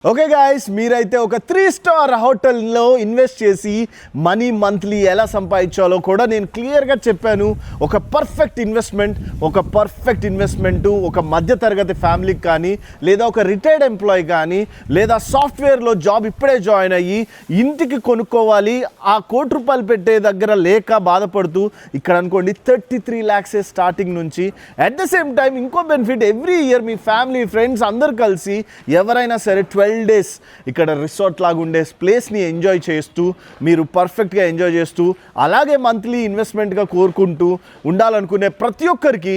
Okay guys, మీరైతే ఒక 3-స్టార్ హోటల్లో ఇన్వెస్ట్ చేసి మనీ మంత్లీ ఎలా సంపాదించాలో కూడా నేను క్లియర్గా చెప్పాను. ఒక పర్ఫెక్ట్ ఇన్వెస్ట్మెంట్ ఒక మధ్యతరగతి ఫ్యామిలీకి కానీ, లేదా ఒక రిటైర్డ్ ఎంప్లాయీ కానీ, లేదా సాఫ్ట్వేర్లో జాబ్ ఇప్పుడే జాయిన్ అయ్యి ఇంటికి కొనుక్కోవాలి, ఆ ₹1,00,00,000 పెట్టే దగ్గర లేక బాధపడుతూ ఇక్కడ అనుకోండి 33 lakhs స్టార్టింగ్ నుంచి. అట్ ద సేమ్ టైం ఇంకో బెనిఫిట్, ఎవ్రీ ఇయర్ మీ ఫ్యామిలీ ఫ్రెండ్స్ అందరు కలిసి ఎవరైనా సరే 12 days ఇక్కడ రిసార్ట్ లాగా ఉండే ప్లేస్ని ఎంజాయ్ చేస్తూ, మీరు పర్ఫెక్ట్గా ఎంజాయ్ చేస్తూ, అలాగే మంత్లీ ఇన్వెస్ట్మెంట్గా కోరుకుంటూ ఉండాలనుకునే ప్రతి ఒక్కరికి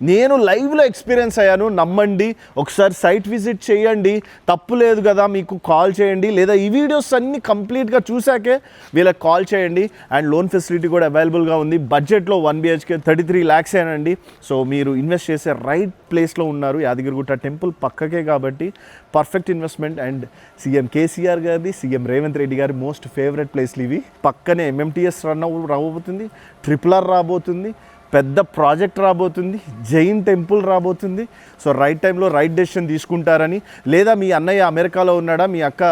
నేను లైవ్లో ఎక్స్పీరియన్స్ అయ్యాను. నమ్మండి, ఒకసారి సైట్ విజిట్ చేయండి, తప్పు లేదు కదా. మీకు కాల్ చేయండి, లేదా ఈ వీడియోస్ అన్నీ కంప్లీట్గా చూసాకే వీళ్ళకి కాల్ చేయండి. అండ్ లోన్ ఫెసిలిటీ కూడా అవైలబుల్గా ఉంది. బడ్జెట్లో 1 BHK 33 lakhs ఏనండి. సో మీరు ఇన్వెస్ట్ చేసే రైట్ ప్లేస్లో ఉన్నారు. యాదగిరిగుట్ట టెంపుల్ పక్కకే కాబట్టి perfect investment. And CM KCR గారిది, సీఎం రేవంత్ రెడ్డి గారి మోస్ట్ ఫేవరెట్ ప్లేస్లు ఇవి. పక్కనే MMTS రాబోతుంది, RRR రాబోతుంది, పెద్ద ప్రాజెక్ట్ రాబోతుంది, జైన్ టెంపుల్ రాబోతుంది. సో రైట్ టైంలో రైట్ డెసిషన్ తీసుకుంటారని, లేదా మీ అన్నయ్య అమెరికాలో ఉన్నాడా, మీ అక్క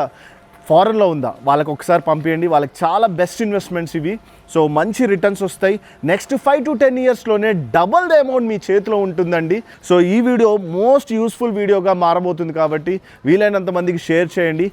ఫారెన్లో ఉందా, వాళ్ళకి ఒకసారి పంపించండి. వాళ్ళకి చాలా బెస్ట్ ఇన్వెస్ట్మెంట్స్ ఇవి. సో మంచి రిటర్న్స్ వస్తాయి. నెక్స్ట్ 5 to 10 yearsలోనే డబల్ ద అమౌంట్ మీ చేతిలో ఉంటుందండి. సో ఈ వీడియో మోస్ట్ యూస్ఫుల్ వీడియోగా మారబోతుంది కాబట్టి వీలైనంత మందికి షేర్ చేయండి.